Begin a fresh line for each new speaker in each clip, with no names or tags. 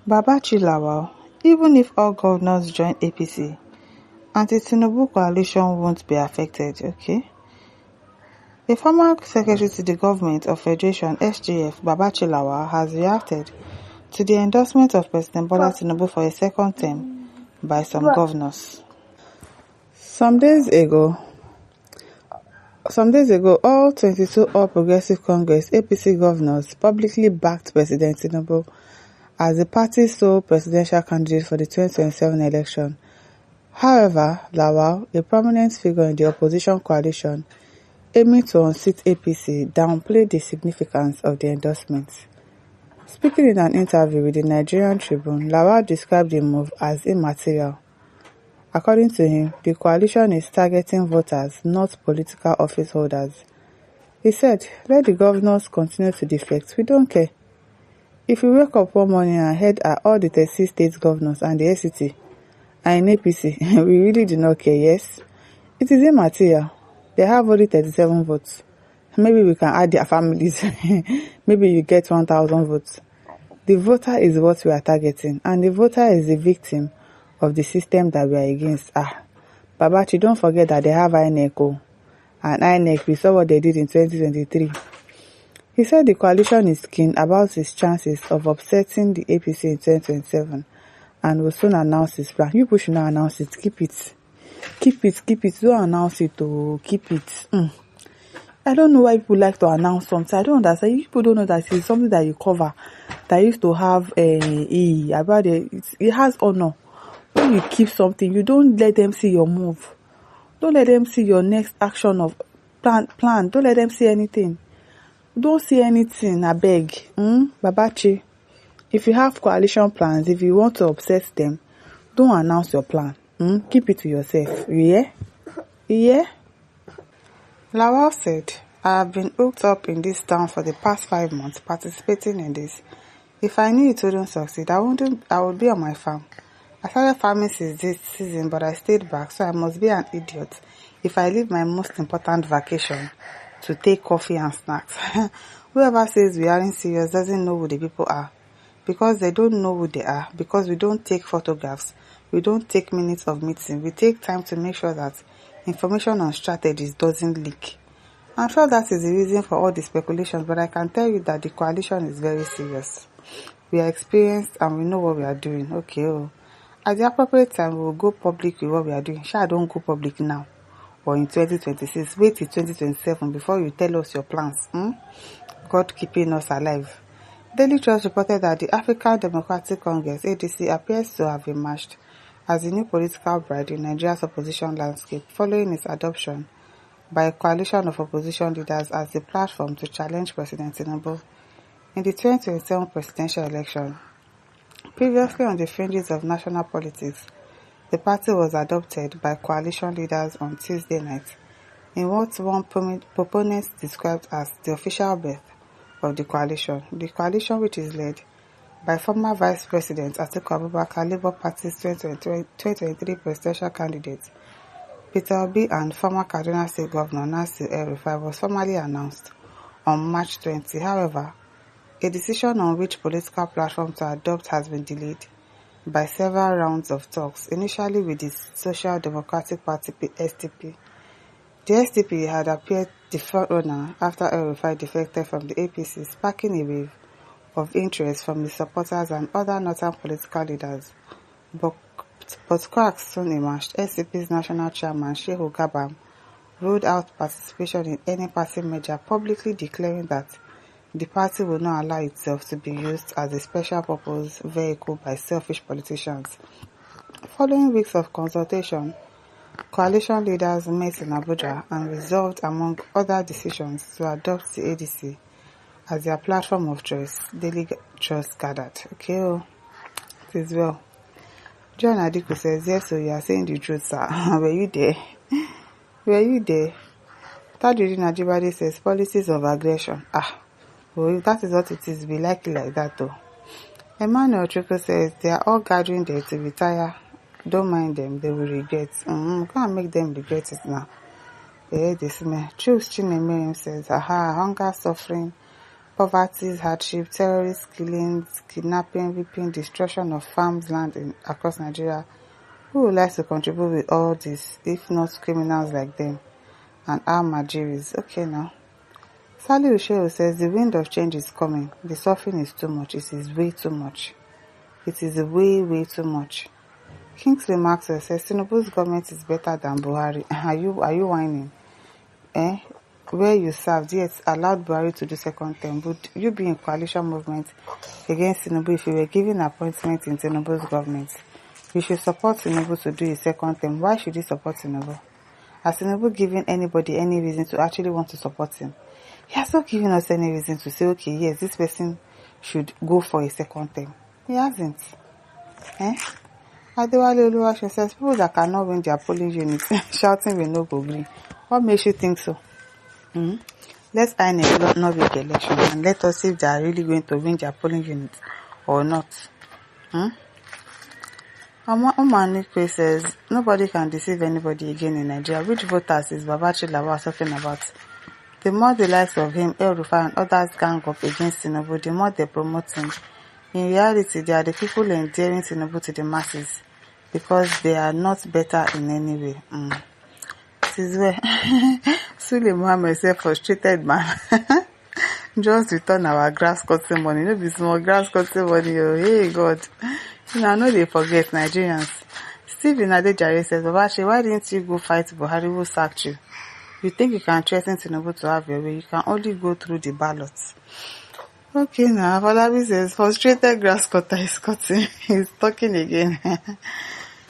Babachir Lawal, even if all governors join APC, anti-Tinubu coalition won't be affected, okay? A former secretary to the Government of Federation (SGF), Babachir Lawal, has reacted to the endorsement of President Bola Tinubu for a second term by some governors. Some days ago, all 22 All Progressive Congress (APC) governors publicly backed President Tinubu as the party's sole presidential candidate for the 2027 election. However, Lawal, a prominent figure in the opposition coalition aiming to unseat APC, downplayed the significance of the endorsement. Speaking in an interview with the Nigerian Tribune, Lawal described the move as immaterial. According to him, the coalition is targeting voters, not political office holders. He said, "Let the governors continue to defect. We don't care. If we wake up one morning and head at all the 36 state governors and the SCT and in APC, we really do not care, yes? It is immaterial. They have only 37 votes. Maybe we can add their families. Maybe you get 1,000 votes. The voter is what we are targeting, and the voter is the victim of the system that we are against." Babachir, don't forget that they have INEC, and INEC, we saw what they did in 2023. He said the coalition is keen about its chances of upsetting the APC in 2027 and will soon announce his plan. You people should not announce it. Keep it. Don't announce it. Keep it. I don't know why people like to announce something. I don't understand. People don't know that it's something that you cover, that used to have it has honor. When you keep something, you don't let them see your move. Don't let them see your next action of plan. Don't let them see anything. Don't see anything, I beg. Babachir, if you have coalition plans, if you want to upset them, don't announce your plan. Keep it to yourself. You hear? Lawal said, "I have been hooked up in this town for the past 5 months participating in this. If I knew it wouldn't succeed, I would be on my farm. I started farming since this season, but I stayed back, so I must be an idiot if I leave my most important vacation to take coffee and snacks." Whoever says we aren't serious doesn't know who the people are. Because they don't know who they are. Because we don't take photographs. We don't take minutes of meeting. We take time to make sure that information on strategies doesn't leak. I'm sure that is the reason for all the speculations, but I can tell you that the coalition is very serious. We are experienced and we know what we are doing. Okay. At the appropriate time, we will go public with what we are doing. Don't go public now or in 2026. Wait till 2027 before you tell us your plans. God keeping us alive. Daily Trust reported that the African Democratic Congress (ADC) appears to have emerged as the new political bride in Nigeria's opposition landscape, following its adoption by a coalition of opposition leaders as the platform to challenge President Tinubu in the 2027 presidential election. Previously on the fringes of national politics, the party was adopted by coalition leaders on Tuesday night in what one proponent described as the official birth of the coalition. The coalition, which is led by former Vice President Atiku Abubakar, Labour Party's 2023 presidential candidate Peter Obi, and former Kaduna State Governor Nasir El-Rufai, was formally announced on March 20. However, a decision on which political platform to adopt has been delayed by several rounds of talks, initially with the Social Democratic Party (SDP). The SDP had appeared the frontrunner after El-Rufai defected from the APC, sparking a wave of interest from his supporters and other northern political leaders. But cracks soon emerged. SCP's national chairman, Shehu Gabam, ruled out participation in any party merger, publicly declaring that the party will not allow itself to be used as a special purpose vehicle by selfish politicians. Following weeks of consultation, coalition leaders met in Abuja and resolved, among other decisions, to adopt the ADC as their platform of choice. Daily Trust gathered. Okay, it is well. John Adiku says, "Yes, so you are saying the truth, sir." Were you there? Tajudeen Ajibade says, "Policies of aggression." Well, if that is what it is, be likely like that though. Emmanuel Chukwu says, "They are all gathering there to retire. Don't mind them, they will regret." Can't make them regret it now. This man. Choose Chinemeriam says, "Hunger, suffering, poverty, hardship, terrorist killings, kidnapping, raping, destruction of farms, land across Nigeria. Who would like to contribute with all this, if not criminals like them and our Margiris? Okay now. Sally Usheo says the wind of change is coming. The suffering is too much. It is way too much. It is way too much. Kingsley Maxwell says Tinubu's government is better than Buhari. Are you whining? Where you served, yet allowed Buhari to do second term. Would you be in coalition movement against Tinubu if you were given appointment in Tinubu's government? You should support Tinubu to do his second term. Why should you support Tinubu? Has Tinubu given anybody any reason to actually want to support him? He has not given us any reason to say, okay, yes, this person should go for a second term. He hasn't. Adewale Oluwaseun says people that cannot win their polling units shouting will not go green. What makes you think so? Let's INEC not rig election and let us see if they are really going to win their polling units or not. Omanikwe says nobody can deceive anybody again in Nigeria. Which voters is Babachir Lawal talking about? The more the likes of him, El Rufai and others gang up against Tinubu, the more they promote him. In reality, they are the people endearing Tinubu to the masses because they are not better in any way. This is where Sule Muhammad said, frustrated man. Just return our grass cutting money. No be small grass cutting money. Oh, hey God. I know they forget Nigerians. Stephen Adejare says, Babachir, why didn't you go fight Buhari who sacked you? You think you can threaten Tinubu to have your way? You can only go through the ballots. Okay now, Falabi says, frustrated grass cutter is cutting. He's talking again.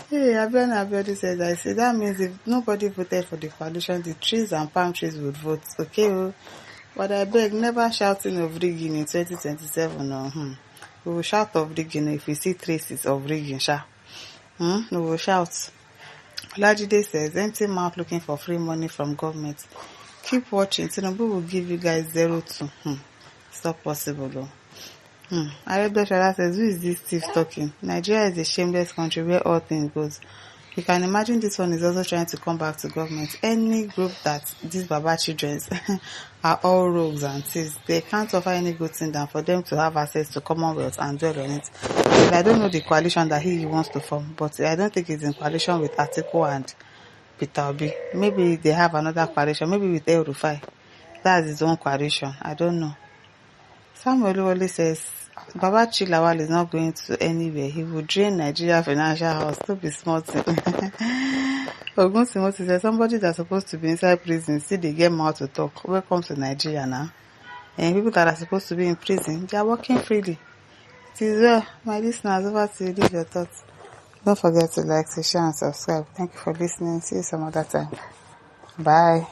Hey, Abiodi says, I say that means if nobody voted for the coalition, the trees and palm trees would vote. Okay, but I beg, never shouting of rigging in 2027. No. We will shout of rigging if we see traces of rigging, we will shout. Olajide says, empty mouth looking for free money from government. Keep watching. Tinubu will give you guys 0 to. It's not possible though. Arebeshala says, who is this thief talking? Nigeria is a shameless country where all things goes. You can imagine this one is also trying to come back to government. Any group that these Baba children are all rogues and thieves. They can't offer any good thing than for them to have access to Commonwealth and dwell on it. And I don't know the coalition that he wants to form, but I don't think he's in coalition with Atiku and Peter Obi. Maybe they have another coalition, maybe with El Rufai. That's his own coalition. I don't know. Samuel Oluwole says, Babachir Lawal is not going to anywhere. He will drain Nigeria financial house. Don't be smart. Ogun Timothy says, somebody that's supposed to be inside prison, still they get mouth to talk. Welcome to Nigeria now. And people that are supposed to be in prison, they are working freely. It is well. My listeners, over to you. Leave your thoughts. Don't forget to like, to share, and subscribe. Thank you for listening. See you some other time. Bye.